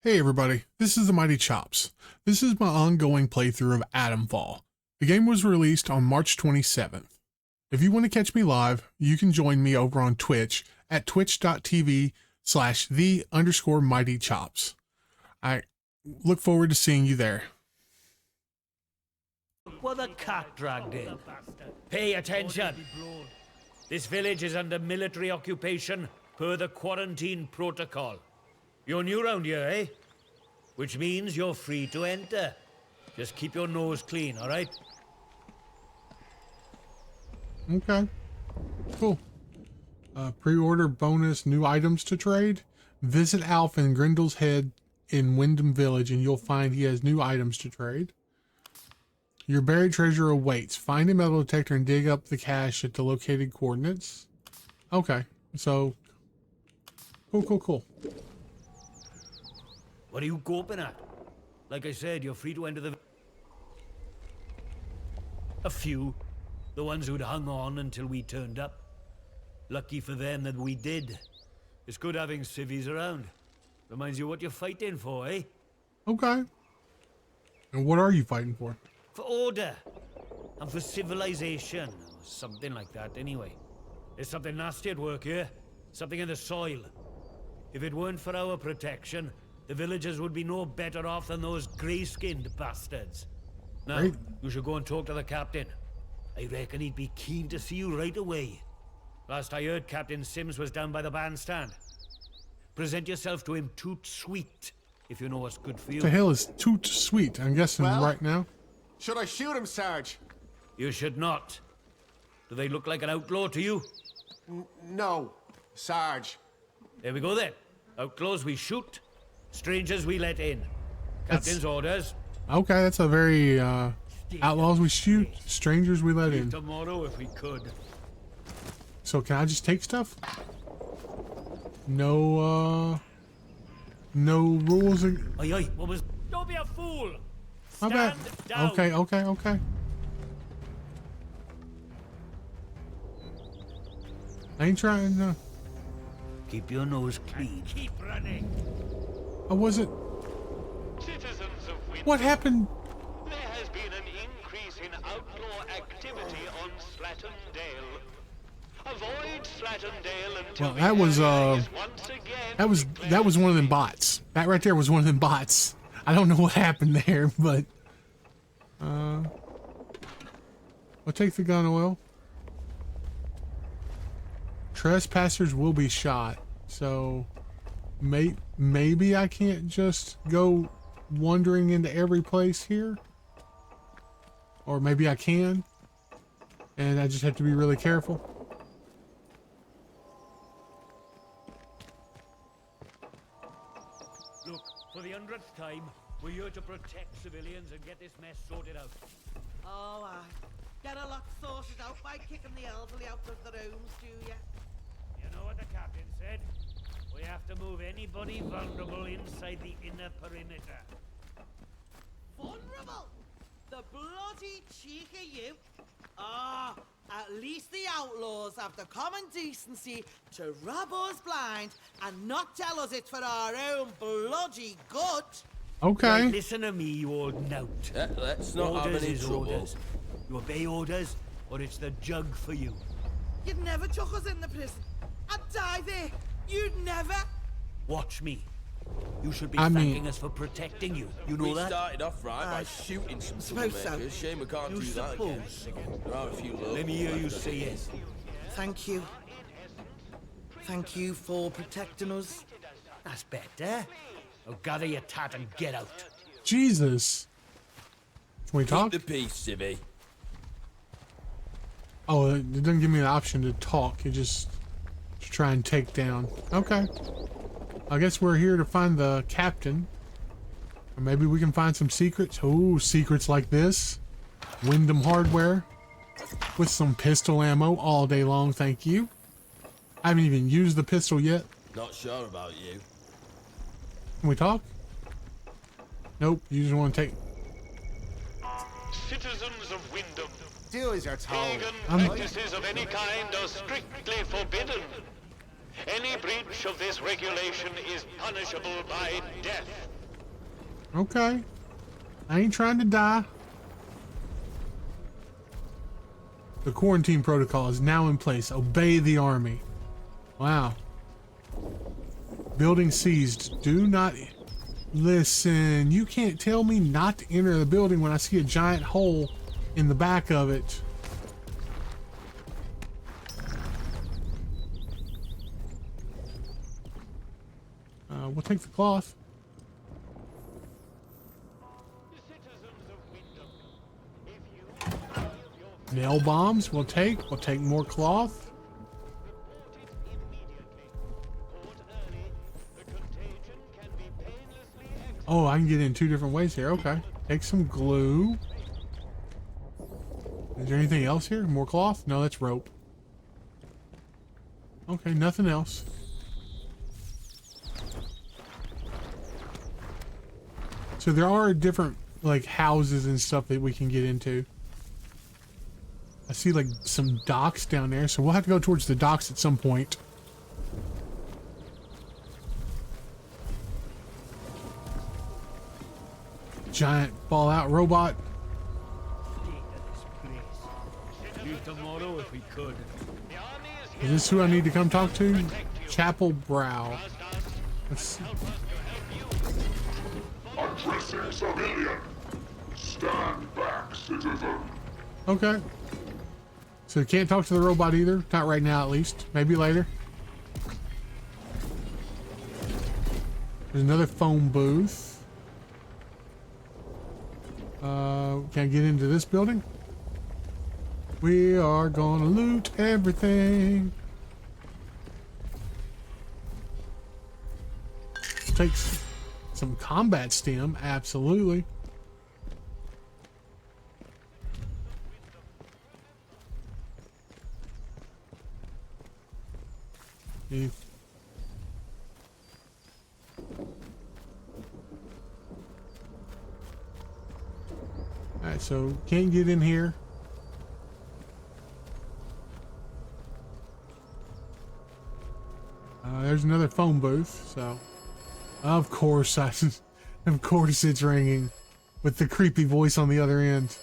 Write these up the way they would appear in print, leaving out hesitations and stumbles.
Hey everybody, this is the Mighty Chops. This is my ongoing playthrough of AtomFall. The game was released on March 27th. If you want to catch me live, you can join me over on Twitch at twitch.tv/the_mighty chops. I look forward to seeing you there. What the cat dragged in. Pay attention. This village is under military occupation per the quarantine protocol. You're new round here, eh? Which means you're free to enter. Just keep your nose clean, all right? Okay, cool. Pre-order bonus, new items to trade. Visit Alf in Grindel's Head in Wyndham Village and you'll find he has new items to trade. Your buried treasure awaits. Find a metal detector and dig up the cache at the located coordinates. Okay, so cool. What are you gawping at? Like I said, you're free to enter the... A few. The ones who'd hung on until we turned up. Lucky for them that we did. It's good having civvies around. Reminds you what you're fighting for, eh? Okay. And what are you fighting for? For order. And for civilization. Or something like that, anyway. There's something nasty at work here. Something in the soil. If it weren't for our protection, the villagers would be no better off than those grey-skinned bastards. Now, Right. You should go and talk to the captain. I reckon he'd be keen to see you right away. Last I heard, Captain Sims was down by the bandstand. Present yourself to him toot sweet, if you know what's good for you. The hell is toot sweet? I'm guessing Well? right now. Should I shoot him, Sarge? You should not. Do they look like an outlaw to you? No, Sarge. There we go then. Outlaws we shoot, strangers we let in. Captain's orders. Okay, that's a very outlaws we shoot, strangers we let in. Tomorrow if we could. So can I just take stuff? No rules. Oi, what was... Don't be a fool! My Stand bad. down! Okay. I ain't trying to... Keep your nose clean. Keep running. I wasn't... Citizens of Wyndham, What happened? there has been an increase in outlaw activity on Slattondale. Avoid Slattondale until Well, that was, the area is once again that was one of them bots. That right there was one of them bots. I don't know what happened there, but... I'll take the gun oil. Trespassers will be shot, so maybe I can't just go wandering into every place here, or maybe I can, and I just have to be really careful. Look, for the 100th time, we're here to protect civilians and get this mess sorted out. Oh, aye. Get a lot sorted out by kicking the elderly out of their homes, do ya? You know what the captain said? We have to move anybody vulnerable inside the inner perimeter. Vulnerable? The bloody cheek of you! Ah, at least the outlaws have the common decency to rub us blind and not tell us it's for our own bloody good. Okay. Right, listen to me, you old knout. Let's not have Orders any is trouble. orders. You obey orders, or it's the jug for you. You'd never chuck us in the prison. I'd die there. You'd never. Watch me. You should be I mean- thanking us for protecting you. You know We that? started off right by shooting some suppose so. troublemakers. Shame we can't You do that again. suppose again. There are a few locals Let me hear you left, I say guess. it. Thank you. Thank you for protecting us. That's better. Now gather your tat and get out. Jesus. Can we talk? Keep the peace, civvy. Oh, it doesn't give me the option to talk. It just to try and take down. Okay. I guess we're here to find the captain. Or maybe we can find some secrets. Oh, secrets like this. Wyndham hardware. With some pistol ammo all day long, thank you. I haven't even used the pistol yet. Not sure about you. Can we talk? Nope, you just want to take... Citizens of Wyndham, Do as you're told. pagan I'm- practices of any kind are strictly forbidden. Any breach of this regulation is punishable by death. Okay. I ain't trying to die. The quarantine protocol is now in place. Obey the army. Wow. Building seized. Do not... Listen, you can't tell me not to enter the building when I see a giant hole in the back of it. We'll take the cloth. Citizens of Wyndham, if you or any of your Nail bombs, we'll take. We'll take more cloth. report it immediately. Report early. The contagion can be painlessly executed. Oh, I can get in 2 different ways here. Okay. Take some glue. Is there anything else here? More cloth? No, that's rope. Okay, nothing else. So there are different, like, houses and stuff that we can get into. I see, like, some docks down there, so we'll have to go towards the docks at some point. Giant Fallout robot. Leave tomorrow if we could. The army is Is here this who I need to come talk to? protect you. Chapel Brow. Trust us. Let's see. Help us to help you. Addressing civilian. Stand back, citizen. Okay. So you can't talk to the robot either? Not right now, at least. Maybe later. There's another phone booth. Can I get into this building? We are gonna loot everything. Takes some combat stem, absolutely. Yeah. Alright, so can't get in here. There's another phone booth, so of course of course it's ringing with the creepy voice on the other end.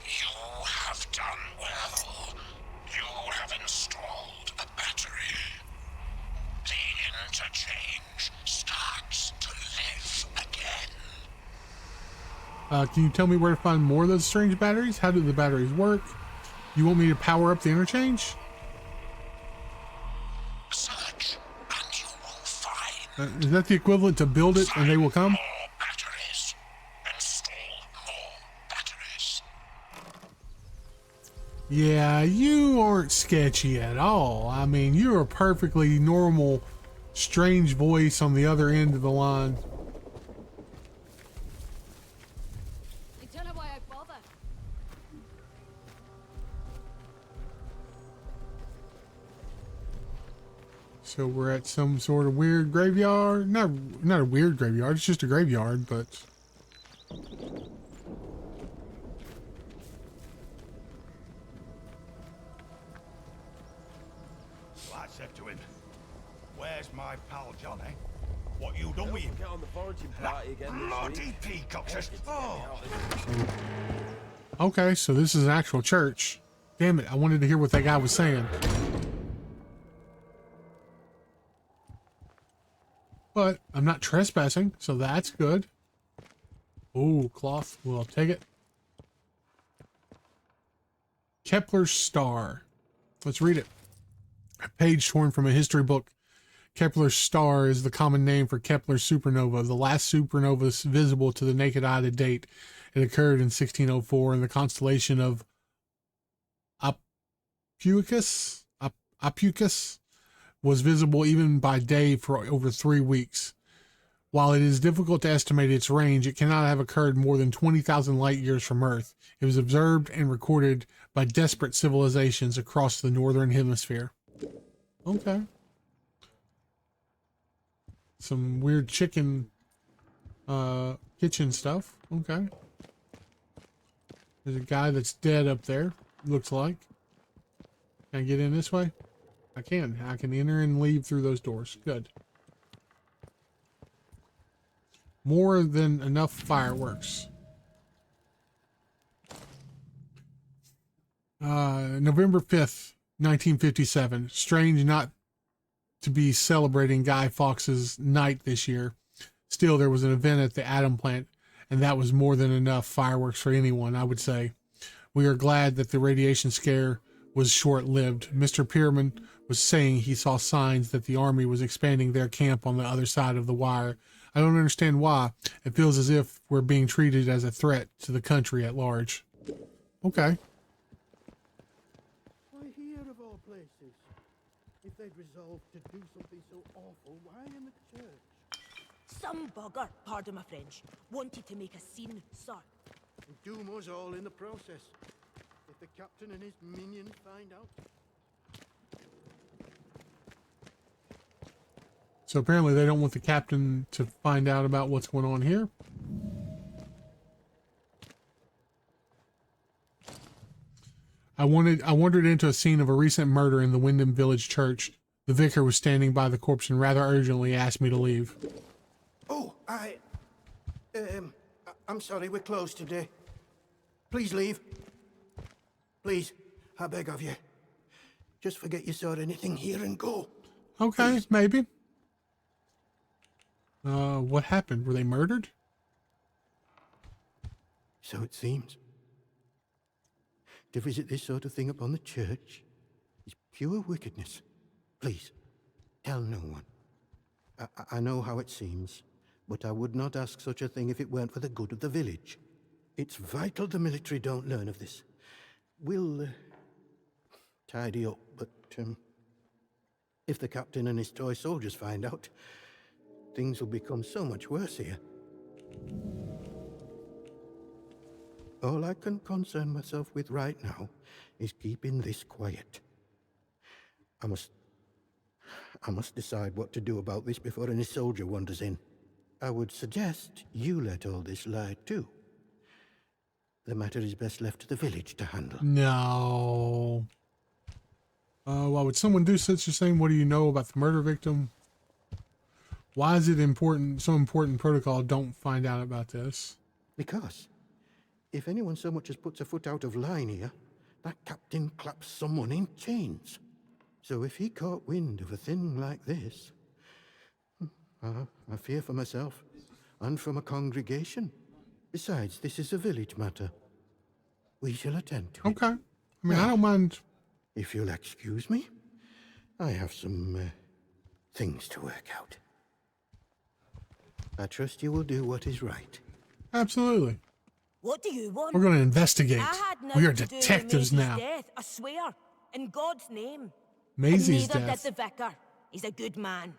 You have done well. You have installed a battery. The interchange starts to live again. Can you tell me where to find more of those strange batteries? How do the batteries work? You want me to power up the interchange? Search, and you will find Is that the equivalent to build it and they will come? more batteries. Install more batteries. Yeah, you aren't sketchy at all. I mean, you're a perfectly normal, strange voice on the other end of the line. I don't know why I bother. So we're at some sort of weird graveyard. Not a weird graveyard, it's just a graveyard, but... I said to him, "Where's my pal Johnny? What you done with him?" Get on the foraging party again this Bloody week. peacocks! Oh, Okay, so this is an actual church. Damn it, I wanted to hear what that guy was saying. But I'm not trespassing, so that's good. Ooh, cloth. We'll take it. Kepler's star. Let's read it. A page torn from a history book. Kepler's star is the common name for Kepler's supernova, the last supernova visible to the naked eye to date. It occurred in 1604 in the constellation of Ophiuchus. Ophiuchus was visible even by day for over 3 weeks. While it is difficult to estimate its range, it cannot have occurred more than 20,000 light years from Earth. It was observed and recorded by desperate civilizations across the northern hemisphere. Okay. Some weird chicken kitchen stuff. Okay. There's a guy that's dead up there, looks like. Can I get in this way? I can. I can enter and leave through those doors. Good. More than enough fireworks. November 5th, 1957. Strange not to be celebrating Guy Fawkes's night this year. Still, there was an event at the Atom plant, and that was more than enough fireworks for anyone, I would say. We are glad that the radiation scare was short-lived. Mr. Pierman was saying he saw signs that the Army was expanding their camp on the other side of the wire. I don't understand why. It feels as if we're being treated as a threat to the country at large. Okay. Why here of all places? If they'd resolved to do something so awful, why in the church? Some bugger, pardon my French, wanted to make a scene, sir. And doom us all in the process. If the captain and his minions find out. So apparently they don't want the captain to find out about what's going on here. I wandered into a scene of a recent murder in the Wyndham village church. The vicar was standing by the corpse and rather urgently asked me to leave. Oh, I'm sorry, we're closed today. Please leave. Please, I beg of you. Just forget you saw anything here and go. Okay, Please. maybe. What happened? Were they murdered? So it seems. To visit this sort of thing upon the church is pure wickedness. Please, tell no one. I know how it seems, but I would not ask such a thing if it weren't for the good of the village. It's vital the military don't learn of this. We'll tidy up, but if the captain and his toy soldiers find out, things will become so much worse here. All I can concern myself with right now is keeping this quiet. I must decide what to do about this before any soldier wanders in. I would suggest you let all this lie too. The matter is best left to the village to handle. No. Why would someone do such a thing? What do you know about the murder victim? Why is it important, so important protocol don't find out about this? Because if anyone so much as puts a foot out of line here, that captain claps someone in chains. So if he caught wind of a thing like this, I fear for myself and for my congregation. Besides, this is a village matter. We shall attend to it. Okay. I mean, I don't mind. If you'll excuse me, I have some things to work out. I trust you will do what is right. Absolutely. What do you want? We're going to investigate. I had We are nothing to do with detectives Maisie's now. Death, I swear, in God's name. Maisie's and neither death. did the vicar. He's a good man.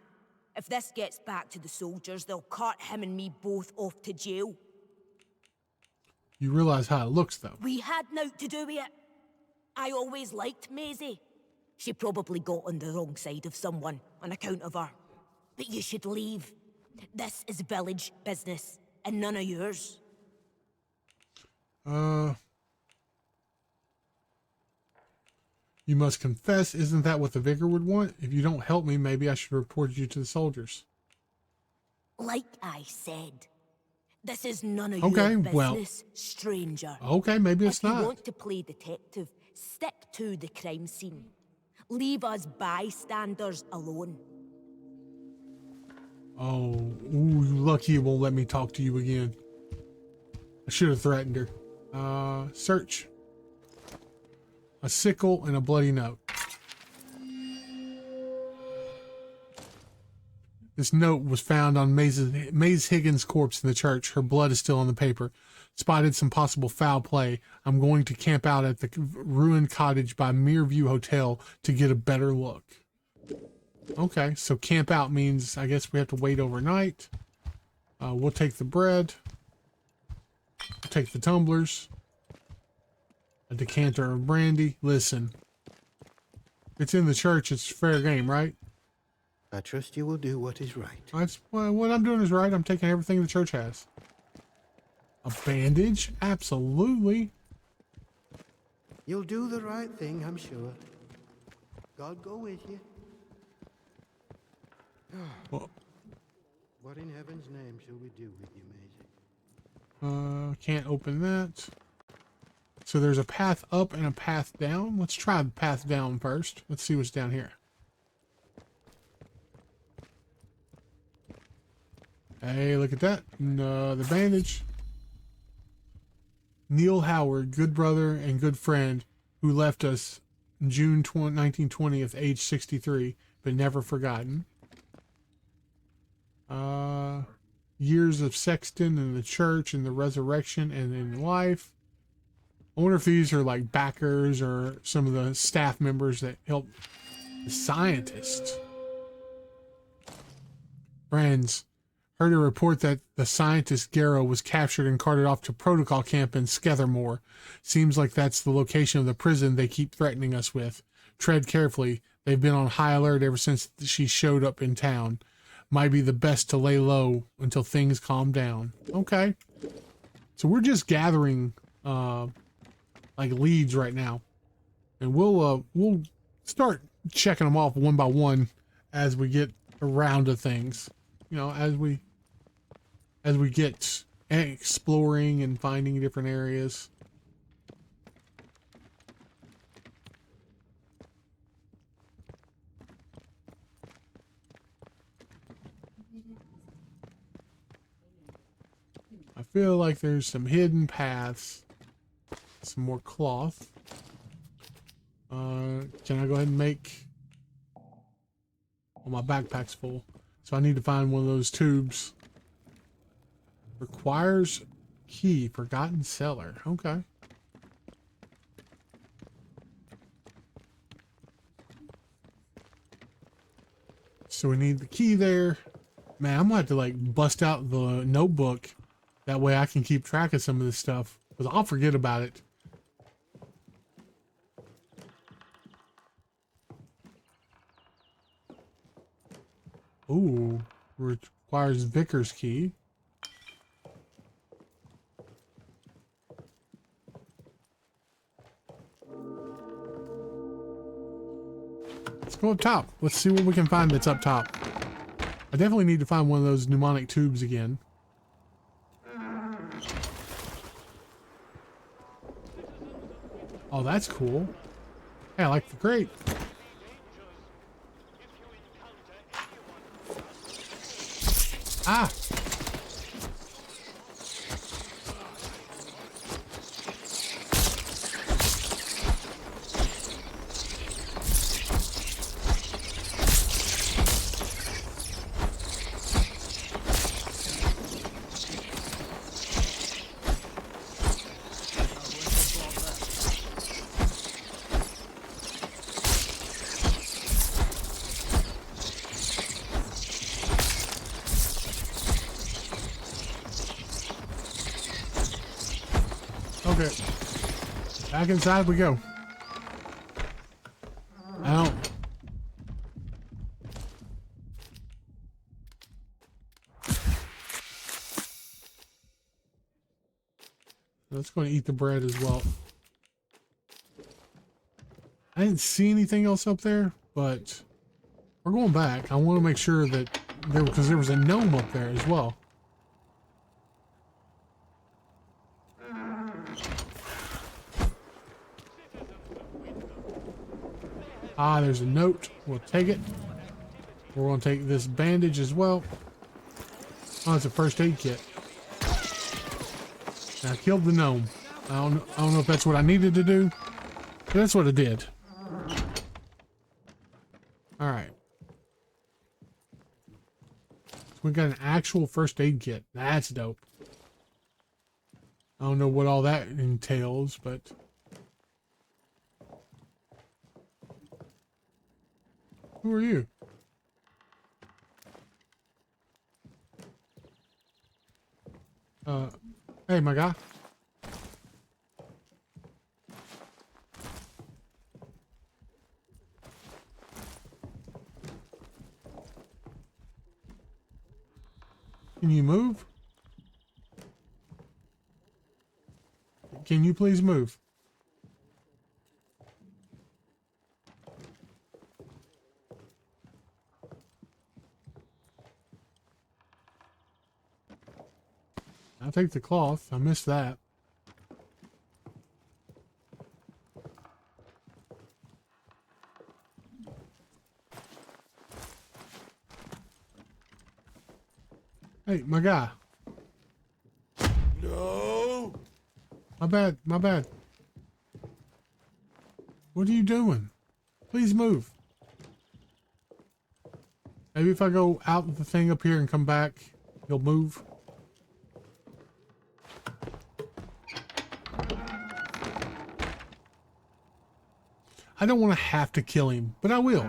If this gets back to the soldiers, they'll cart him and me both off to jail. You realize how it looks, though. We had naught to do with it. I always liked Maisie. She probably got on the wrong side of someone on account of her. But you should leave. This is village business, and none of yours. You must confess. Isn't that what the vicar would want? If you don't help me, maybe I should report you to the soldiers. Like I said, this is none of Okay, your business, well, stranger. Okay, maybe it's If you not. want to play detective, stick to the crime scene. Leave us bystanders alone. Oh, ooh, you lucky it won't let me talk to you again. I should have threatened her. Search. A sickle and a bloody note. This note was found on Maze Higgins' corpse in the church. Her blood is still on the paper. Spotted some possible foul play. I'm going to camp out at the ruined cottage by Mireview Hotel to get a better look. Okay, so camp out means I guess we have to wait overnight. We'll take the bread. We'll take the tumblers. A decanter of brandy. Listen. It's in the church. It's fair game, right? I trust you will do what is right. Well, what I'm doing is right. I'm taking everything the church has. A bandage? Absolutely. You'll do the right thing, I'm sure. God go with you. Well, What in heaven's name shall we do with you, Maisie? can't open that. So there's a path up and a path down. Let's try the path down first. Let's see what's down here. Hey, look at that. The bandage. Neil Howard, good brother and good friend, who left us June 1920 at age 63, but never forgotten. Years of sexton in the church and the resurrection and in life. I wonder if these are like backers or some of the staff members that help the scientists. Friends, heard a report that the scientist Garrow was captured and carted off to protocol camp in Skethermore. Seems like that's the location of the prison they keep threatening us with. Tread carefully. They've been on high alert ever since she showed up in town. Might be the best to lay low until things calm down. Okay. So we're just gathering like leads right now. And we'll start checking them off one by one as we get around to things. You know, as we get exploring and finding different areas. I feel like there's some hidden paths. Some more cloth. Can I go ahead and make... Well, my backpack's full. So I need to find one of those tubes. Requires key. Forgotten cellar. Okay. So we need the key there. Man, I'm gonna have to like bust out the notebook. That way I can keep track of some of this stuff. Because I'll forget about it. Ooh. Requires Vickers key. Let's go up top. Let's see what we can find that's up top. I definitely need to find one of those mnemonic tubes again. Oh, that's cool. Hey, I like the crate. Ah! Okay. Back inside we go. Out. Let's go and eat the bread as well. I didn't see anything else up there, but we're going back. I want to make sure that because there was a gnome up there as well. Ah, there's a note. We'll take it. We're going to take this bandage as well. Oh, it's a first aid kit. I killed the gnome. I don't know if that's what I needed to do, but that's what I did. All right. We got an actual first aid kit. That's dope. I don't know what all that entails, but... Who are you? Hey, my guy. Can you move? Can you please move? I'll take the cloth. I missed that. Hey, my guy. No! My bad, my bad. What are you doing? Please move. Maybe if I go out the thing up here and come back, he'll move. I don't want to have to kill him, but I will.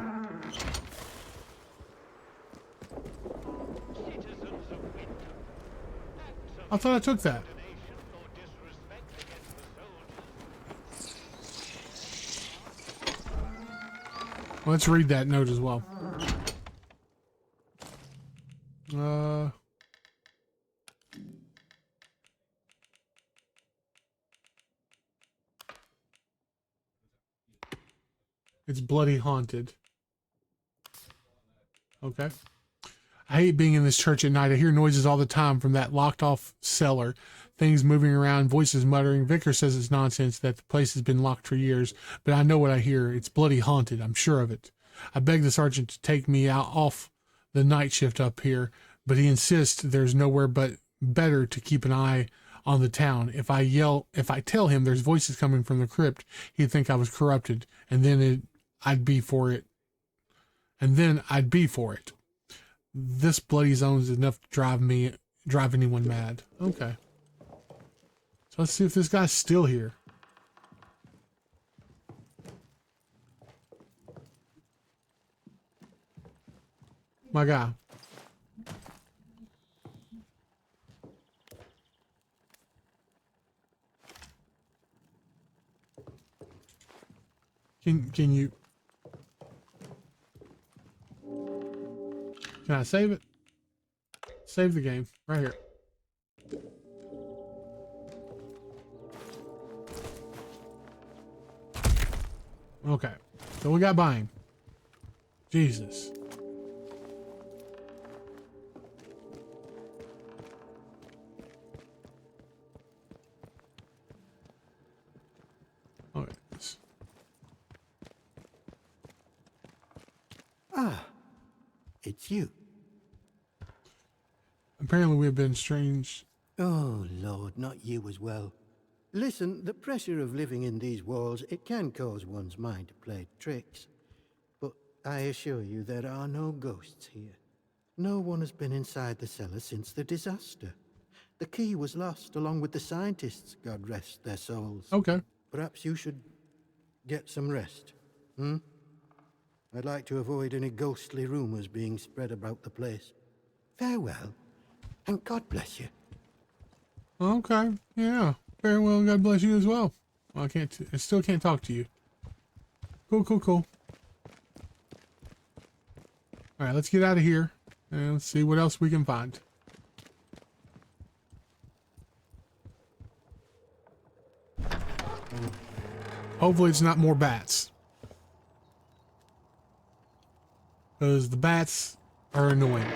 I thought I took that. Let's read that note as well. It's bloody haunted. Okay. I hate being in this church at night. I hear noises all the time from that locked off cellar. Things moving around, voices muttering. Vicar says it's nonsense, that the place has been locked for years, but I know what I hear. It's bloody haunted. I'm sure of it. I beg the sergeant to take me out off the night shift up here, but he insists there's nowhere but better to keep an eye on the town. If I tell him there's voices coming from the crypt, he'd think I was corrupted, and then I'd be for it. This bloody zone is enough to drive anyone mad. Okay. So let's see if this guy's still here. My guy. Can you... Can I save it? Save the game. Right here. Okay. So we got buying. Jesus. Okay. Ah, it's you. Apparently we've been strange. Oh, Lord, not you as well. Listen, the pressure of living in these walls, it can cause one's mind to play tricks. But I assure you there are no ghosts here. No one has been inside the cellar since the disaster. The key was lost along with the scientists, God rest their souls. Okay. Perhaps you should get some rest, hmm? I'd like to avoid any ghostly rumors being spread about the place. Farewell, and God bless you. Okay. Yeah. Farewell and God bless you as well. Well, I still can't talk to you. Cool. Alright, let's get out of here. And let's see what else we can find. Hopefully it's not more bats. Because the bats are annoying.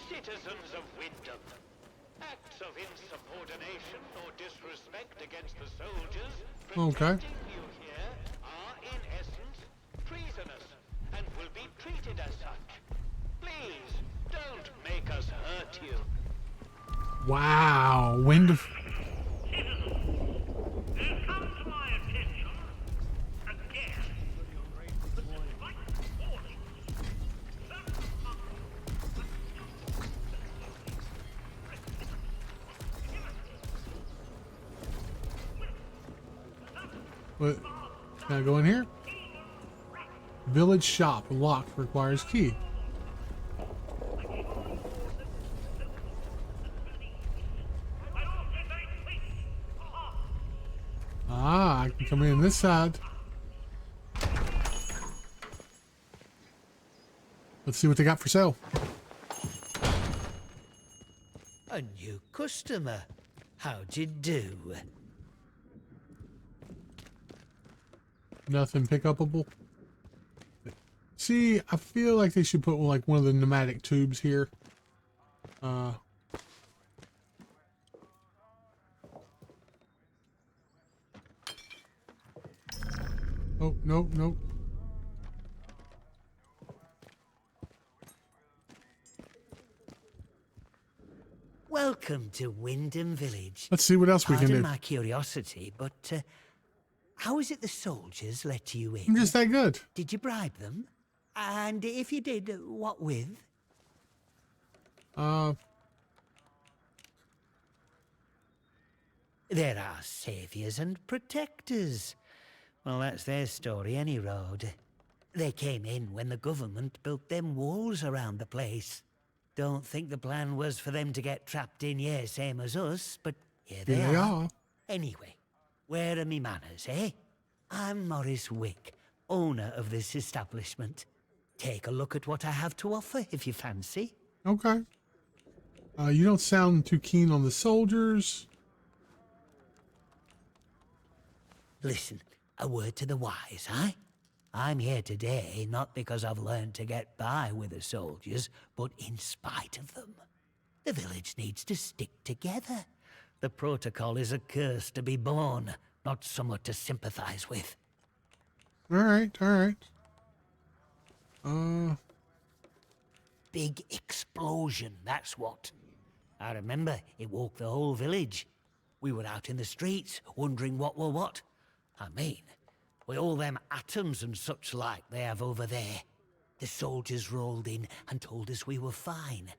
Citizens of Wyndham, acts of insubordination or disrespect against the soldiers protecting you here are in essence treasonous and will be treated as such. Please don't make us hurt you. Wow, Wyndham. What? Can I go in here? Village shop locked, requires key. Ah, I can come in this side. Let's see what they got for sale. A new customer. How'd you do? Nothing pick upable. See, I feel like they should put like one of the pneumatic tubes here. Oh, nope, nope. Welcome to Wyndham Village. Let's see what else we can Pardon do. my curiosity, but how is it the soldiers let you in? I'm just that good. Did you bribe them? And if you did, what with? There are saviors and protectors. Well, that's their story, any road. They came in when the government built them walls around the place. Don't think the plan was for them to get trapped in here, same as us, but here they are. Anyway, where are me manners, eh? I'm Morris Wick, owner of this establishment. Take a look at what I have to offer, if you fancy. Okay. You don't sound too keen on the soldiers. Listen, a word to the wise, eh? I'm here today not because I've learned to get by with the soldiers, but in spite of them. The village needs to stick together. The protocol is a curse to be born, not somewhat to sympathize with. All right, all right. Big explosion, that's what. I remember it woke the whole village. We were out in the streets, wondering what were what. I mean, with all them atoms and such like they have over there. The soldiers rolled in and told us we were fine.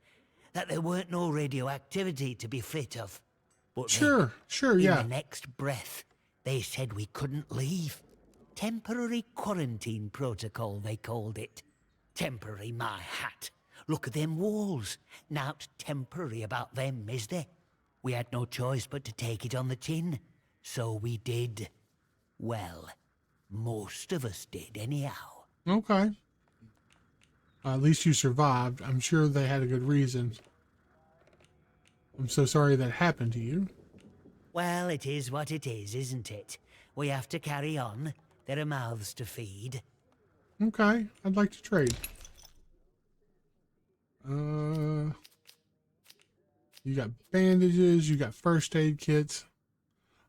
That there weren't no radioactivity to be frit of. But Sure, yeah. in the next breath, they said we couldn't leave. Temporary quarantine protocol, they called it. Temporary, my hat. Look at them walls. Nowt temporary about them, is there? We had no choice but to take it on the chin. So we did. Well, most of us did, anyhow. Okay. At least you survived. I'm sure they had a good reason. I'm so sorry that happened to you. Well, it is what it is, isn't it? We have to carry on. There are mouths to feed. Okay, I'd like to trade. You got bandages, you got first aid kits.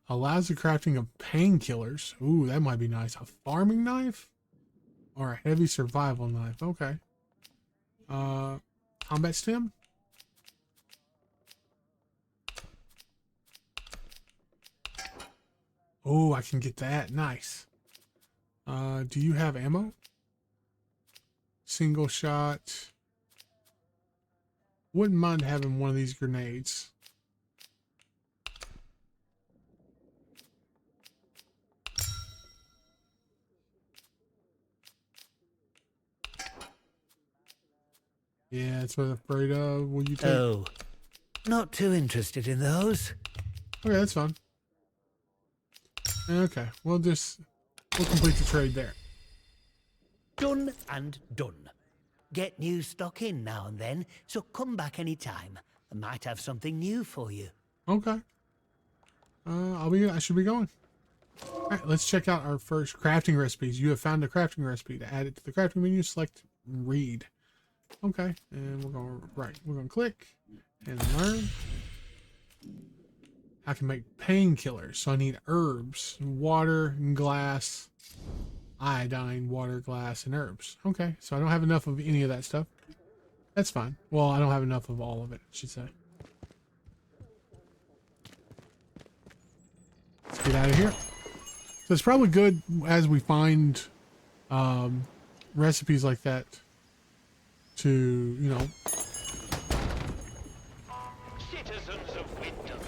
Allows the crafting of painkillers. Ooh, that might be nice. A farming knife? Or a heavy survival knife. Okay. Combat stem? Oh, I can get that. Nice. Do you have ammo? Single shot. Wouldn't mind having one of these grenades. Yeah, that's what I'm afraid of. Will you take? Oh, not too interested in those. Okay, that's fine. Okay, we'll complete the trade there. Done and done. Get new stock in now and then, so come back any time. I might have something new for you. Okay. I should be going. All right, let's check out our first crafting recipes. You have found a crafting recipe. To add it to the crafting menu, select read. Okay, and we're going to click and learn. I can make painkillers, so I need herbs, water, and glass, iodine, water, glass, and herbs. Okay, so I don't have enough of any of that stuff. That's fine. Well, I don't have enough of all of it, I should say. Let's get out of here. So it's probably good as we find recipes like that to, you know. Citizens of Wyndham,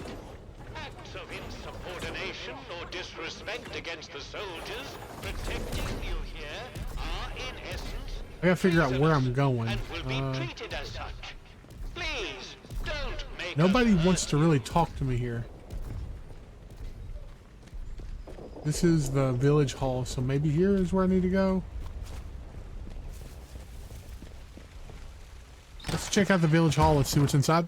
acts of insubordination or disrespect against the soldiers protecting you here are in essence I gotta figure out where I'm going. and will be treated as such. Please don't make Nobody us wants to really talk to me here. This is the village hall, so maybe here is where I need to go. Let's check out the village hall. Let's see what's inside.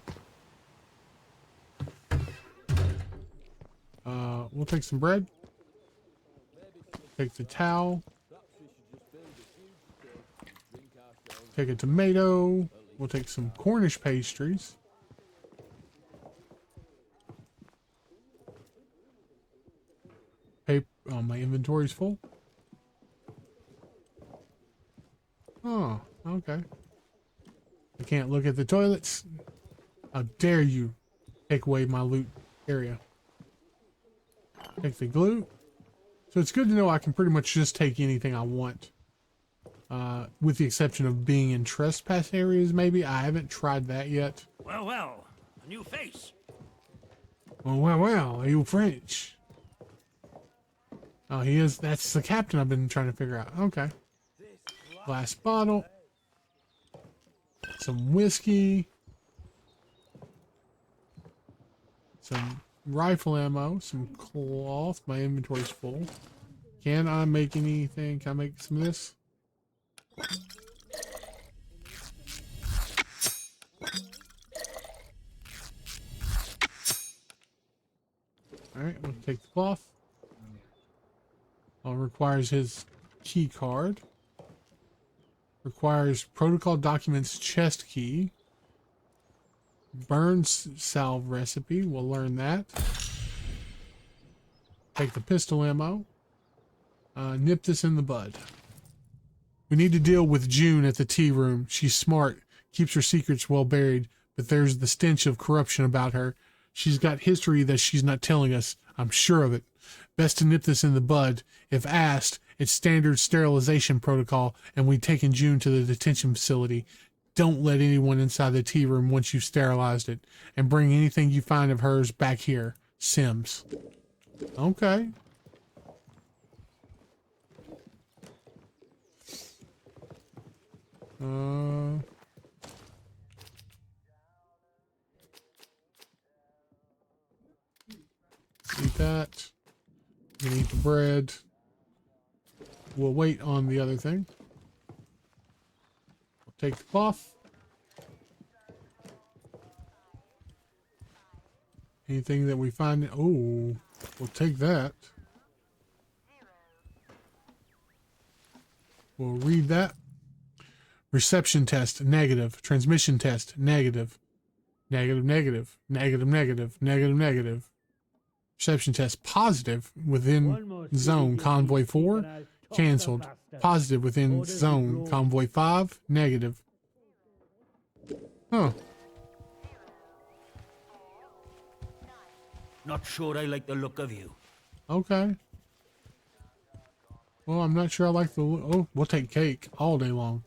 We'll take some bread. Take the towel. Take a tomato. We'll take some Cornish pastries. inventory's full. Oh, okay. I can't look at the toilets. How dare you take away my loot area. Take the glue. So it's good to know I can pretty much just take anything I want. With the exception of being in trespass areas, maybe. I haven't tried that yet. Well, well, a new face. Well, are you French? Oh, he is. That's the captain I've been trying to figure out. Okay. Glass bottle. Some whiskey. Some rifle ammo. Some cloth. My inventory's full. Can I make anything? Can I make some of this? Alright, we'll take the cloth. Requires his key card. Requires protocol documents chest key. Burns salve recipe. We'll learn that. Take the pistol ammo. Nip this in the bud. We need to deal with June at the tea room. She's smart, keeps her secrets well buried, but there's the stench of corruption about her. She's got history that she's not telling us. I'm sure of it. Best to nip this in the bud. If asked, it's standard sterilization protocol, and we've taken June to the detention facility. Don't let anyone inside the tea room once you've sterilized it, and bring anything you find of hers back here. Sims. Okay. Eat that. You can eat the bread. We'll wait on the other thing. We'll take the cloth. Anything that we find. Oh, we'll take that. We'll read that. Reception test, negative. Transmission test, negative. Negative, negative. Negative, negative. Negative, negative. Reception test, positive within zone. Convoy 4, canceled. Positive within zone. Convoy 5, negative. Huh. Not sure I like the look of you. Okay. Well, I'm not sure I like the look. Oh, we'll take cake all day long.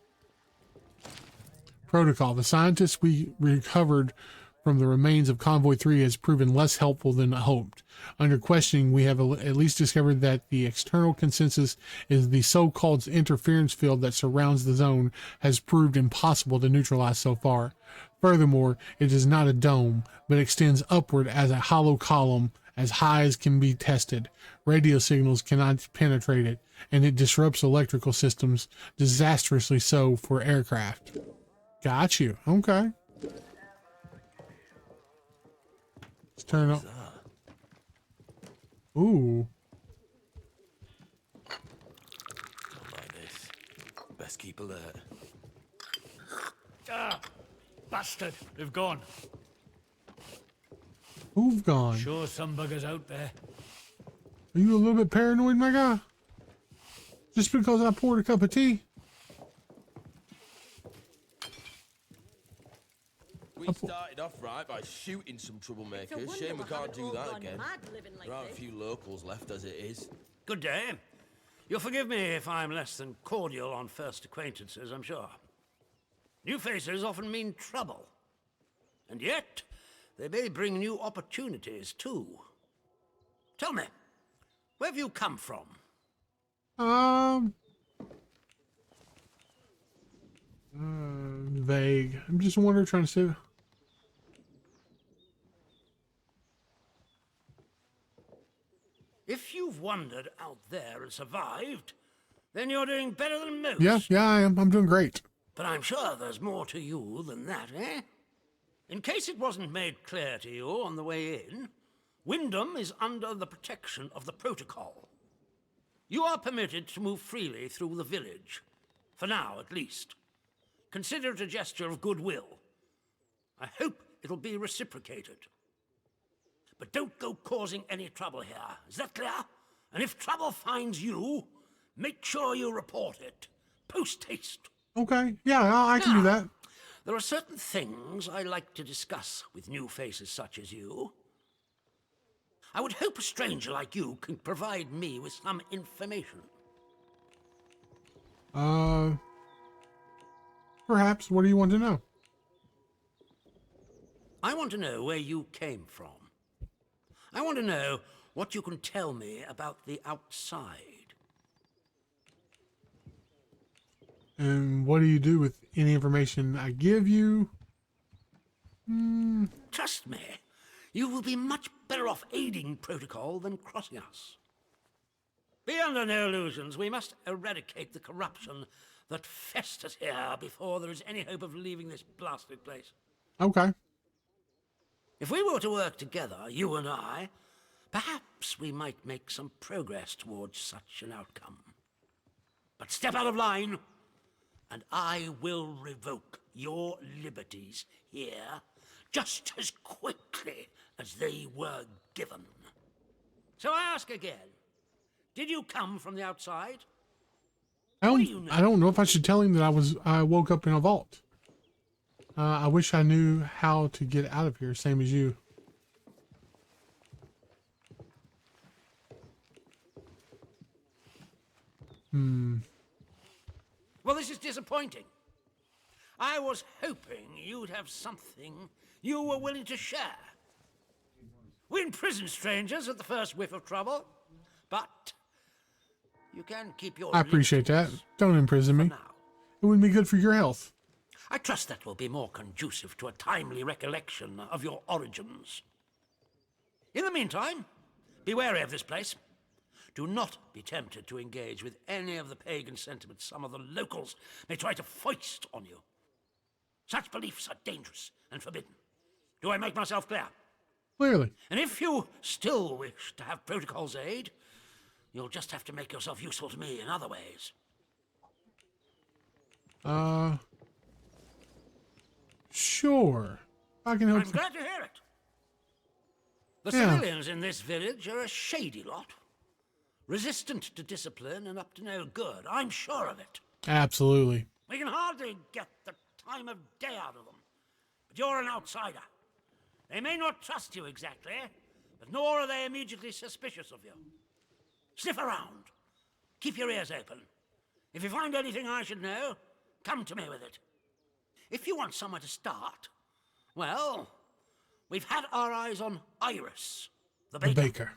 Protocol. The scientists we recovered from the remains of Convoy 3 has proven less helpful than hoped. Under questioning, we have at least discovered that the external consensus is the so-called interference field that surrounds the zone has proved impossible to neutralize so far. Furthermore, it is not a dome, but extends upward as a hollow column as high as can be tested. Radio signals cannot penetrate it, and it disrupts electrical systems, disastrously so for aircraft. Got you. Okay. Let's turn up. Ooh. Don't like this. Best keep alert. Ah, bastard! They've gone. Who've gone? Sure, some buggers out there. Are you a little bit paranoid, my guy? Just because I poured a cup of tea? We started off right by shooting some troublemakers. Shame we can't do that again. There are a few locals left as it is. Good day. You'll forgive me if I'm less than cordial on first acquaintances, I'm sure. New faces often mean trouble. And yet, they may bring new opportunities, too. Tell me, where have you come from? Vague. I'm just wondering, trying to say. If you've wandered out there and survived, then you're doing better than most. Yeah, I am. I'm doing great. But I'm sure there's more to you than that, eh? In case it wasn't made clear to you on the way in, Wyndham is under the protection of the protocol. You are permitted to move freely through the village. For now, at least. Consider it a gesture of goodwill. I hope it'll be reciprocated. But don't go causing any trouble here. Is that clear? And if trouble finds you, make sure you report it. Post haste. Okay. Yeah, I can do that. There are certain things I like to discuss with new faces such as you. I would hope a stranger like you can provide me with some information. Perhaps. What do you want to know? I want to know where you came from. I want to know what you can tell me about the outside. And what do you do with any information I give you? Trust me, you will be much better off aiding protocol than crossing us. Be under no illusions. We must eradicate the corruption that festers here before there is any hope of leaving this blasted place. Okay. If we were to work together, you and I, perhaps we might make some progress towards such an outcome. But step out of line, and I will revoke your liberties here just as quickly as they were given. So I ask again, did you come from the outside? I don't know if I should tell him that I woke up in a vault. I wish I knew how to get out of here, same as you. Well, this is disappointing. I was hoping you'd have something you were willing to share. We imprison strangers at the first whiff of trouble, but you can keep your... I appreciate that. Don't imprison me. It wouldn't be good for your health. I trust that will be more conducive to a timely recollection of your origins. In the meantime, be wary of this place. Do not be tempted to engage with any of the pagan sentiments some of the locals may try to foist on you. Such beliefs are dangerous and forbidden. Do I make myself clear? Clearly. And if you still wish to have protocol's aid, you'll just have to make yourself useful to me in other ways. Sure. I can help. I'm glad to hear it. The civilians in this village are a shady lot. Resistant to discipline and up to no good. I'm sure of it. Absolutely. We can hardly get the time of day out of them. But you're an outsider. They may not trust you exactly, but nor are they immediately suspicious of you. Sniff around. Keep your ears open. If you find anything I should know, come to me with it. If you want somewhere to start, well, we've had our eyes on Iris, the baker.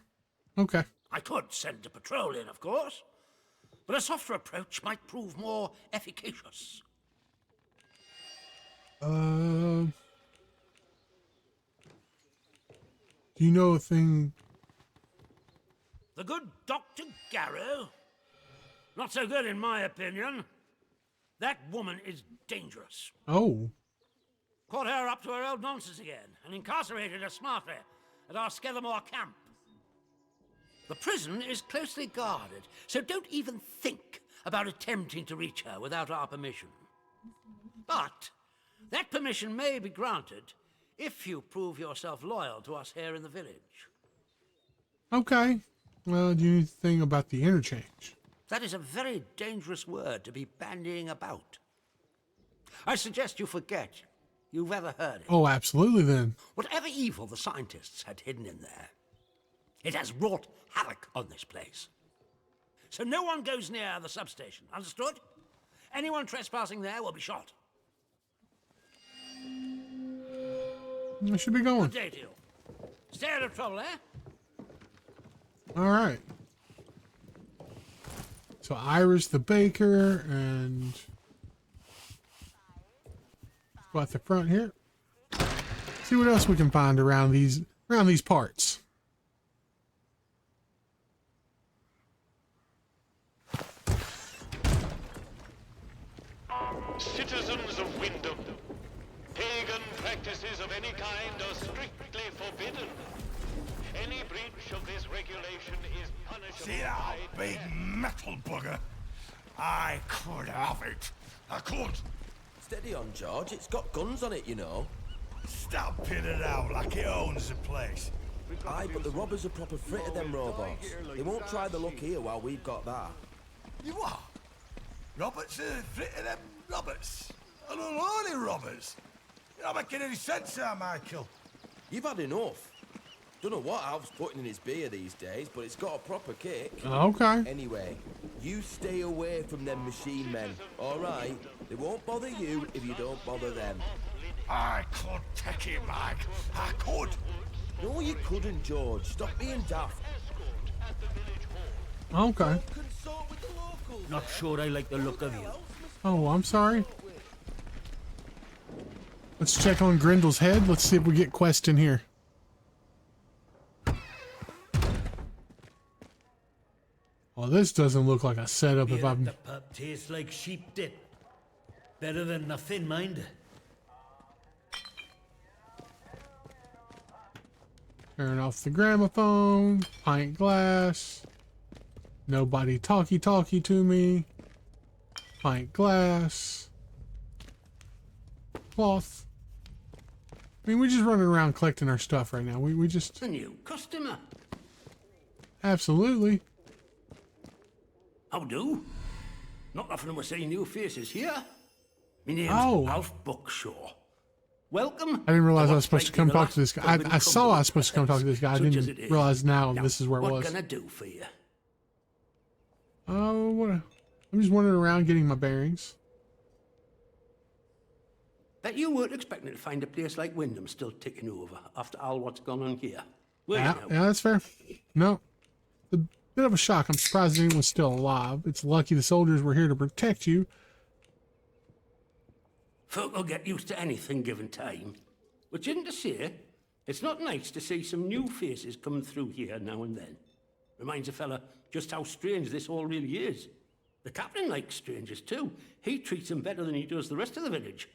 Okay. I could send a patrol in, of course, but a softer approach might prove more efficacious. Do you know a thing? The good Dr. Garrow? Not so good in my opinion. That woman is dangerous. Oh. Caught her up to her old nonsense again and incarcerated her smartly at our Skevermore camp. The prison is closely guarded, so don't even think about attempting to reach her without our permission. But that permission may be granted if you prove yourself loyal to us here in the village. Okay. Well, do you know anything about the interchange? That is a very dangerous word to be bandying about. I suggest you forget you've ever heard it. Oh, absolutely then. Whatever evil the scientists had hidden in there, it has wrought havoc on this place. So no one goes near the substation, understood? Anyone trespassing there will be shot. I should be going. Good day to you. Stay out of trouble, eh? All right. So Iris the baker, and let's go at the front here. See what else we can find around these parts. Citizens of Wyndham, pagan practices of any kind are strictly forbidden. Any breach of this regulation is punishable. See that big metal bugger? I could have it. I could. Steady on, George. It's got guns on it, you know. Stop pinning it out like it owns the place. Aye, but the robbers are proper frit of them robots. They won't try the luck here while we've got that. You what? Roberts are frit of them Roberts? And unholy robbers? You're not making any sense now, Michael. You've had enough. Don't know what Alf's putting in his beer these days, but it's got a proper kick. Okay. Anyway, you stay away from them machine men, all right? They won't bother you if you don't bother them. I could take it, Mike. I could. No, you couldn't, George. Stop being daft. Okay. Not sure I like the look of you. Oh, I'm sorry. Let's check on Grindel's head. Let's see if we get quest in here. Well, this doesn't look like a setup if I'm... The pub tastes like sheep dip. Better than nothing, mind. Turn off the gramophone. Pint glass. Nobody talkie to me. Pint glass. Cloth. I mean, we're just running around collecting our stuff right now. We just... A new customer. Absolutely. How do? Not often am I seeing new faces here. My name's Alf Buckshaw. Welcome. I didn't realize I was supposed to come talk to this guy. I saw I was supposed to come talk to this guy. I didn't realize now this is where it was. What can I do for you? Oh, I'm just wandering around getting my bearings. Bet you weren't expecting to find a place like Wyndham still ticking over after all what's gone on here. Yeah, that's fair. No. A bit of a shock. I'm surprised anyone's still alive. It's lucky the soldiers were here to protect you. Folk will get used to anything given time. Which isn't to say, it's not nice to see some new faces coming through here now and then. Reminds a fella just how strange this all really is. The captain likes strangers too. He treats them better than he does the rest of the village.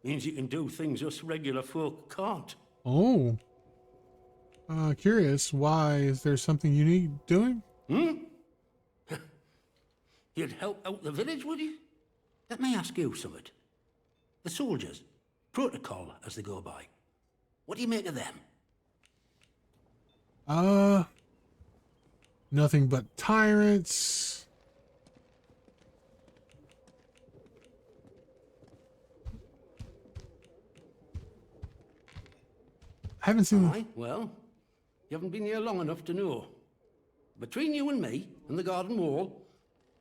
Means he can do things us regular folk can't. Oh. Curious. Why? Is there something unique doing? You'd help out the village, would you? Let me ask you something. The soldiers, protocol as they go by. What do you make of them? Nothing but tyrants. I haven't seen... Aye, well, you haven't been here long enough to know. Between you and me and the garden wall,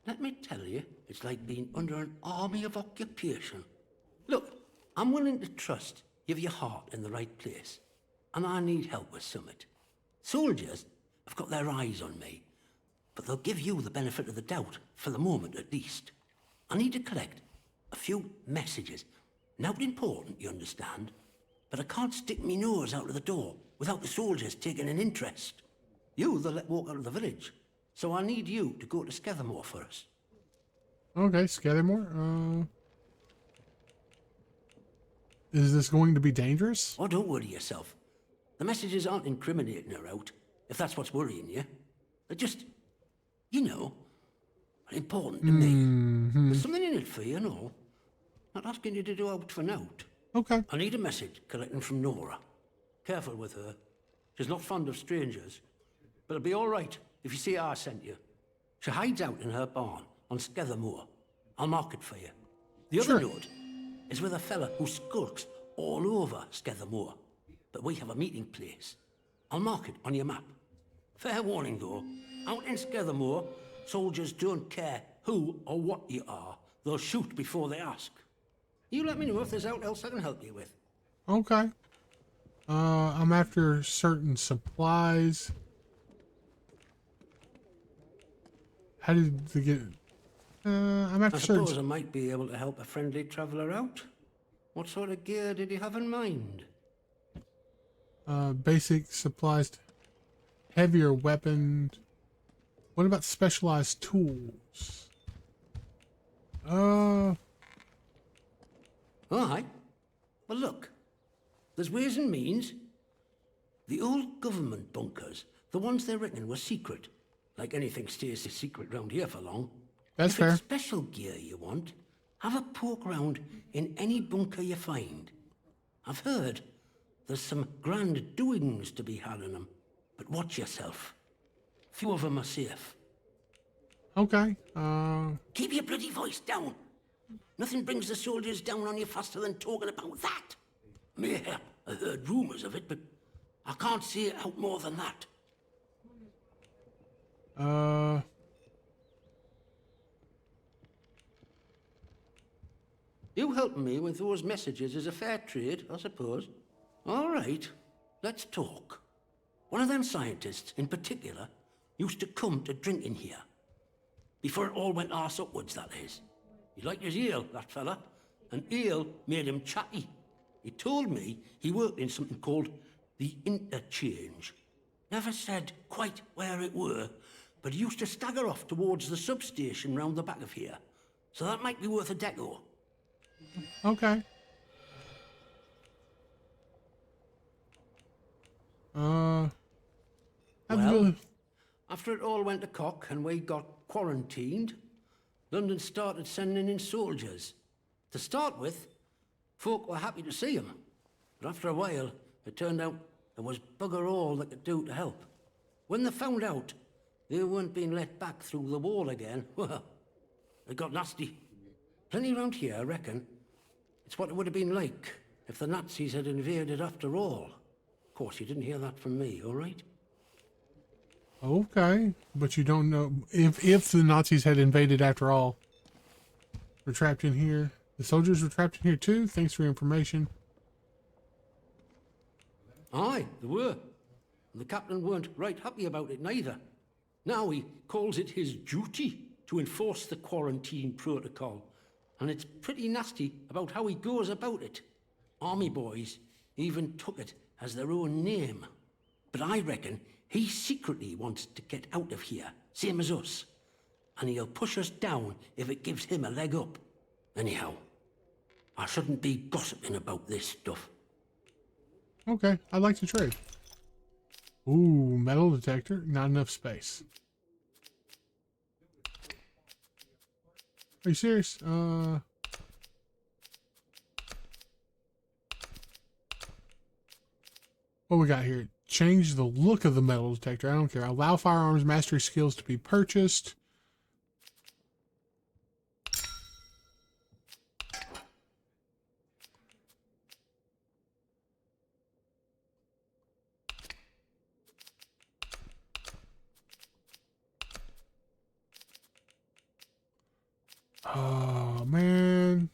let me tell you, it's like being under an army of occupation. Look, I'm willing to trust you've your heart in the right place, and I need help with something. Soldiers have got their eyes on me, but they'll give you the benefit of the doubt, for the moment at least. I need to collect a few messages. Not important, you understand, but I can't stick me nose out of the door without the soldiers taking an interest. You, they'll let walk out of the village, so I need you to go to Scathermore for us. Okay, Scathermore. Is this going to be dangerous? Oh, don't worry yourself. The messages aren't incriminating her out, if that's what's worrying you. They're just, you know, important to me. There's something in it for you and all. Not asking you to do out for nout. Okay. I need a message collecting from Nora. Careful with her. She's not fond of strangers. But it'll be all right if you see I sent you. She hides out in her barn on Scathermore. I'll mark it for you. The other note is with a fella who skulks all over Scathermore. But we have a meeting place. I'll mark it on your map. Fair warning, though. Out in Scathermore, soldiers don't care who or what you are. They'll shoot before they ask. You let me know if there's aught else I can help you with. Okay. I'm after certain supplies. How did they get... I'm after certain... I suppose I might be able to help a friendly traveller out. What sort of gear did you have in mind? Basic supplies. Heavier weapons. What about specialized tools? Aye. Well, look. There's ways and means. The old government bunkers, the ones they reckon were secret. Like anything stays secret round here for long. That's fair. If it's special gear you want, have a poke round in any bunker you find. I've heard there's some grand doings to be had in them. But watch yourself. Few of them are safe. Okay. Keep your bloody voice down. Nothing brings the soldiers down on you faster than talking about that. Mayhap I heard rumours of it, but I can't see it out more than that. You helping me with those messages is a fair trade, I suppose. All right, let's talk. One of them scientists, in particular, used to come to drink in here. Before it all went arse upwards, that is. He liked his ale, that fella, and ale made him chatty. He told me he worked in something called the Interchange. Never said quite where it were, but he used to stagger off towards the substation round the back of here. So that might be worth a deco. Okay. Well, after it all went to cock and we got quarantined, London started sending in soldiers. To start with, folk were happy to see him. But after a while, it turned out there was bugger all they could do to help. When they found out they weren't being let back through the wall again, well, it got nasty. Plenty round here, I reckon. It's what it would have been like if the Nazis had invaded after all. Of course, you didn't hear that from me, all right? Okay, but you don't know if the Nazis had invaded after all. We're trapped in here. The soldiers were trapped in here too. Thanks for your information. Aye, they were. And the captain weren't right happy about it neither. Now he calls it his duty to enforce the quarantine protocol. And it's pretty nasty about how he goes about it. Army boys even took it as their own name. But I reckon he secretly wants to get out of here, same as us. And he'll push us down if it gives him a leg up. Anyhow, I shouldn't be gossiping about this stuff. Okay, I'd like to trade. Ooh, metal detector. Not enough space. Are you serious? What we got here? Change the look of the metal detector. I don't care. Allow firearms mastery skills to be purchased. Oh, man.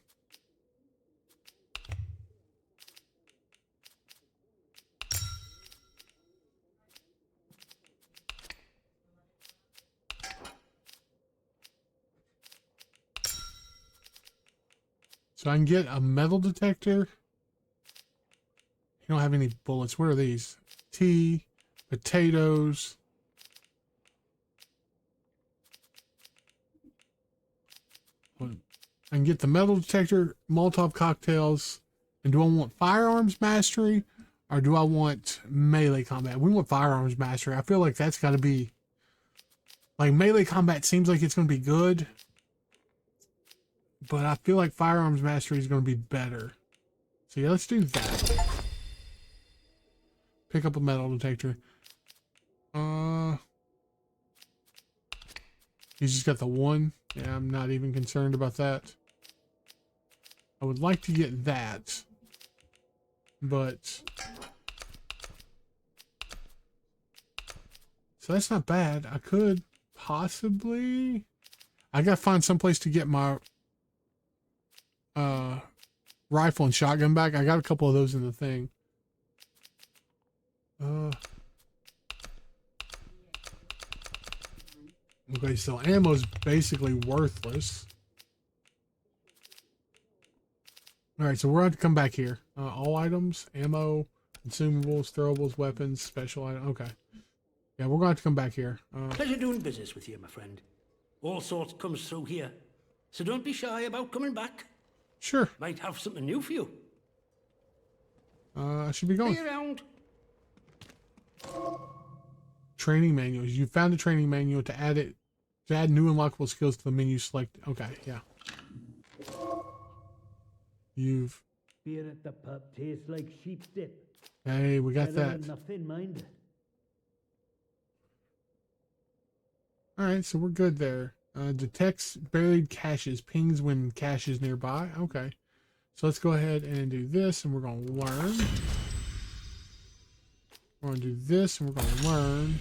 So I can get a metal detector. You don't have any bullets. What are these? Tea, potatoes. I can get the metal detector, Molotov cocktails. And do I want firearms mastery or do I want melee combat? We want firearms mastery. I feel like that's got to be... Like, melee combat seems like it's going to be good. But I feel like firearms mastery is going to be better. So yeah, let's do that. Pick up a metal detector. He's just got the one. Yeah, I'm not even concerned about that. I would like to get that. But... So that's not bad. I could possibly... I gotta find someplace to get my... rifle and shotgun back. I got a couple of those in the thing. Okay, so ammo's basically worthless. Alright, so we're going to come back here. All items, ammo, consumables, throwables, weapons, special items. Okay. Yeah, we're going to have to come back here. Pleasure doing business with you, my friend. All sorts comes through here. So don't be shy about coming back. Sure. Might have something new for you. I should be going. Be around. Training manuals. You found a training manual to add it. To add new unlockable skills to the menu select. Okay, yeah. You've... Beer at the pub tastes like sheep's dip. Hey, we got Better that. than nothing, mind. All right, so we're good there. Detects buried caches, pings when cache is nearby. Okay, so let's go ahead and do this, and we're going to learn. We're going to do this, and we're going to learn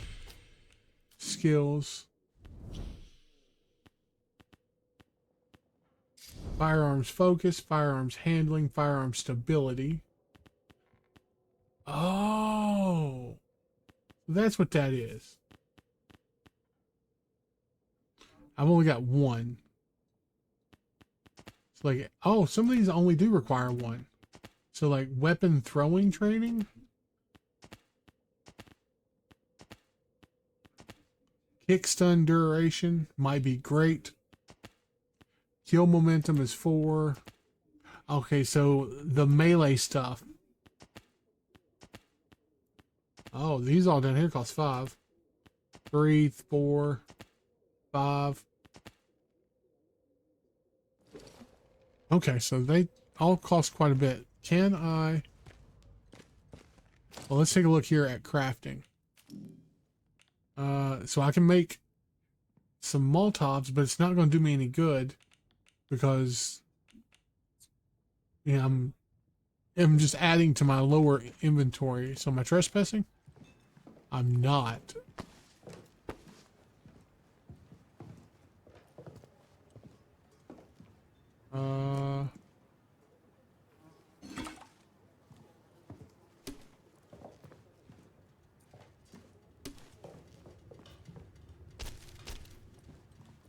skills. Firearms focus, firearms handling, firearms stability. Oh, that's what that is. I've only got one. It's like, oh, some of these only do require one. So like weapon throwing training. Kick stun duration might be great. Kill momentum is 4. Okay, so the melee stuff. Oh, these all down here cost 5. 3, 4, 5. Okay, so they all cost quite a bit. Can I... Well, let's take a look here at crafting. So I can make some Molotovs, but it's not going to do me any good because I'm just adding to my lower inventory. So am I trespassing? I'm not.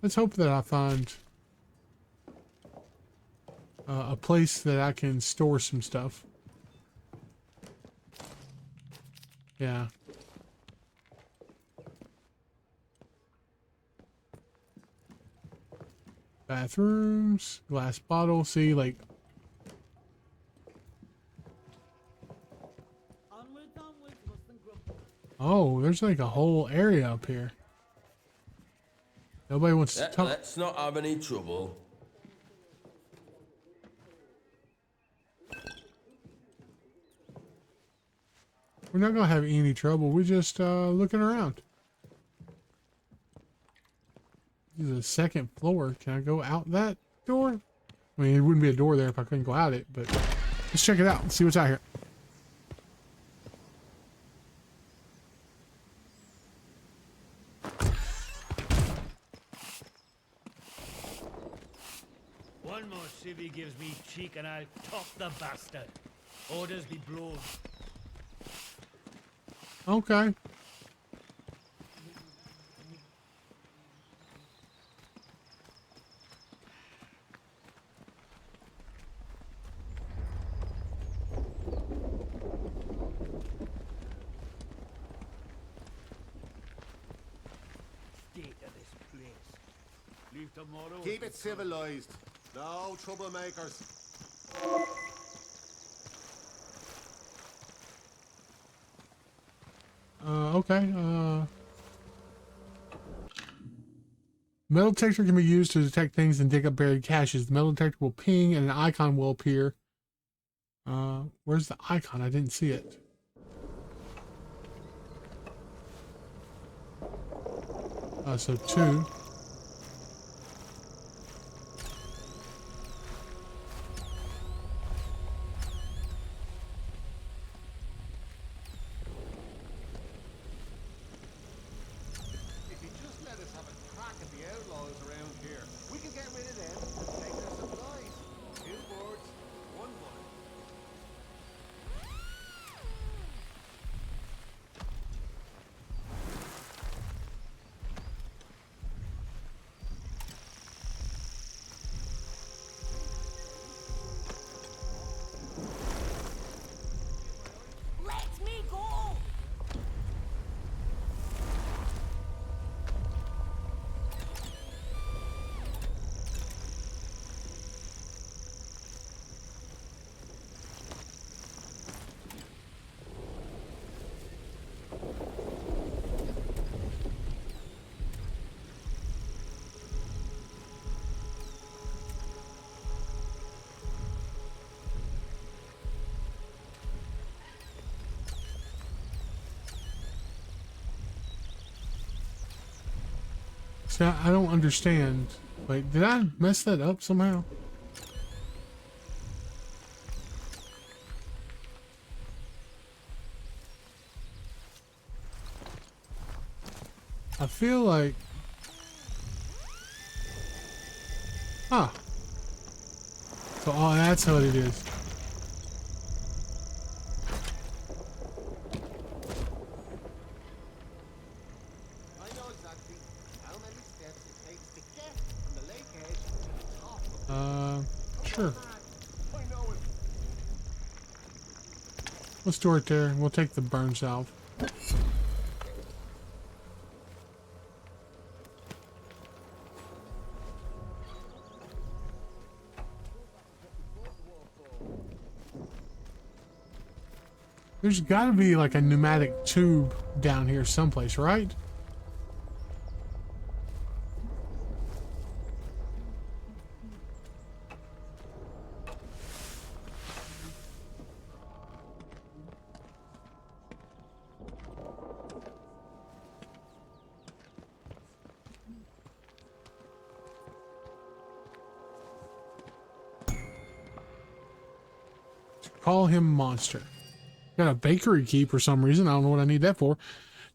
Let's hope that I find a place that I can store some stuff. Yeah. Bathrooms, glass bottle. See, like. Oh, there's like a whole area up here. Nobody wants to talk. Let's not have any trouble. We're not gonna have any trouble. We're just looking around. This is the second floor. Can I go out that door? I mean, it wouldn't be a door there if I couldn't go out it, but let's check it out and see what's out here. One more civvy gives me cheek and I'll top the bastard. Orders be blown. Okay. State of this place. Leave tomorrow. Keep it civilized. No troublemakers. Okay. Metal detector can be used to detect things and dig up buried caches. The metal detector will ping and an icon will appear. Where's the icon? I didn't see it. So 2. See, I don't understand. Wait, did I mess that up somehow? I feel like... Huh. So, oh, that's what it is. I know exactly how many steps it takes to get from the lake edge to the top of the Sure. I know it. We'll store it there. We'll take the burn salve. There's got to be like a pneumatic tube down here someplace, right? Call him monster. Got a bakery key for some reason. I don't know what I need that for.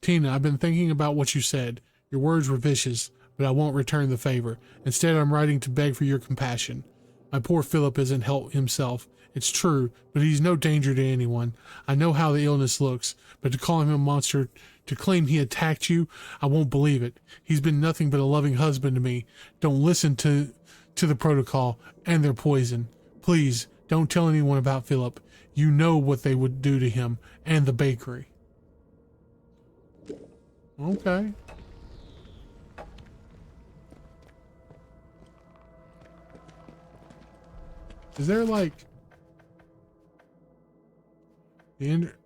Tina, I've been thinking about what you said. Your words were vicious, but I won't return the favor. Instead, I'm writing to beg for your compassion. My poor Philip isn't help himself. It's true, but he's no danger to anyone. I know how the illness looks, but to call him a monster, to claim he attacked you, I won't believe it. He's been nothing but a loving husband to me. Don't listen to the protocol and their poison. Please, don't tell anyone about Philip. You know what they would do to him and the bakery. Okay. Is there like...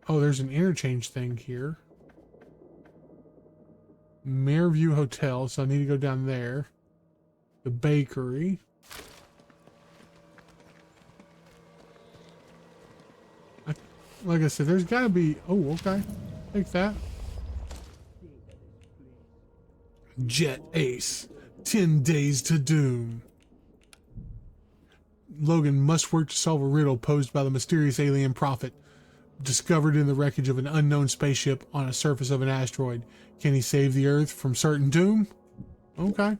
oh, there's an interchange thing here. Mayorview Hotel, so I need to go down there. The bakery. Like I said, there's got to be... Oh, okay. Take that. Jet Ace. 10 days to doom. Logan must work to solve a riddle posed by the mysterious alien prophet discovered in the wreckage of an unknown spaceship on a surface of an asteroid. Can he save the Earth from certain doom? Okay.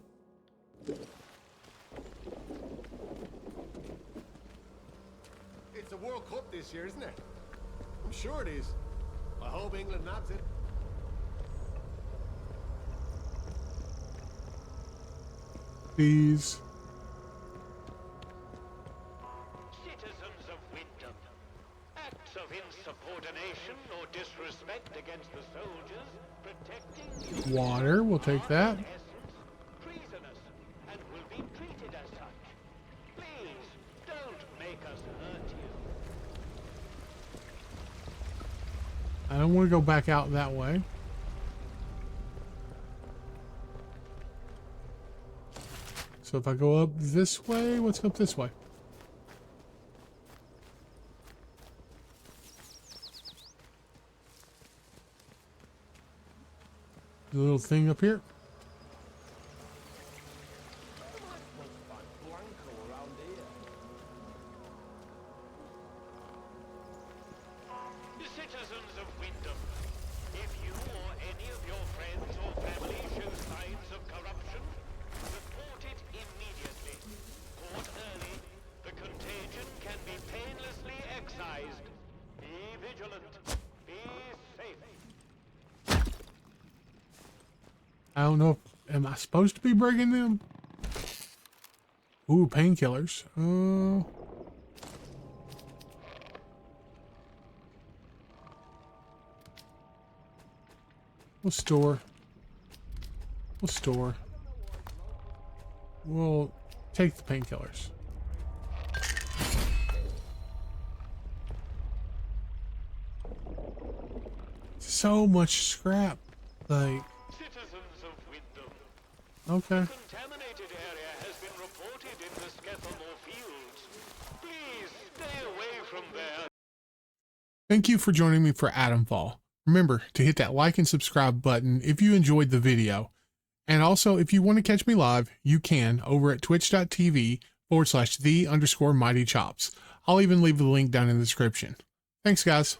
It's the World Cup this year, isn't it? I'm sure it is. I hope England nabs it. Please. Citizens of Wyndham, acts of insubordination or disrespect against the soldiers protecting you Water, we'll take that. essence treasonous and will be treated as such. Please don't make us hurt you. I don't want to go back out that way. So if I go up this way, what's up this way? The little thing up here. Citizens of Wyndham, if you or any of your friends or family show signs of corruption, report it immediately. Caught early, the contagion can be painlessly excised. Be vigilant. Be safe. I don't know. Am I supposed to be breaking them? Ooh, painkillers. We'll store. We'll store. We'll take the painkillers. So much scrap. Like. Citizens of Wyndham, Okay. contaminated area has been reported in the Scavenge fields. Please stay away from there. Thank you for joining me for AtomFall. Remember to hit that like and subscribe button if you enjoyed the video. And also, if you want to catch me live, you can over at twitch.tv/the_mighty chops. I'll even leave the link down in the description. Thanks, guys.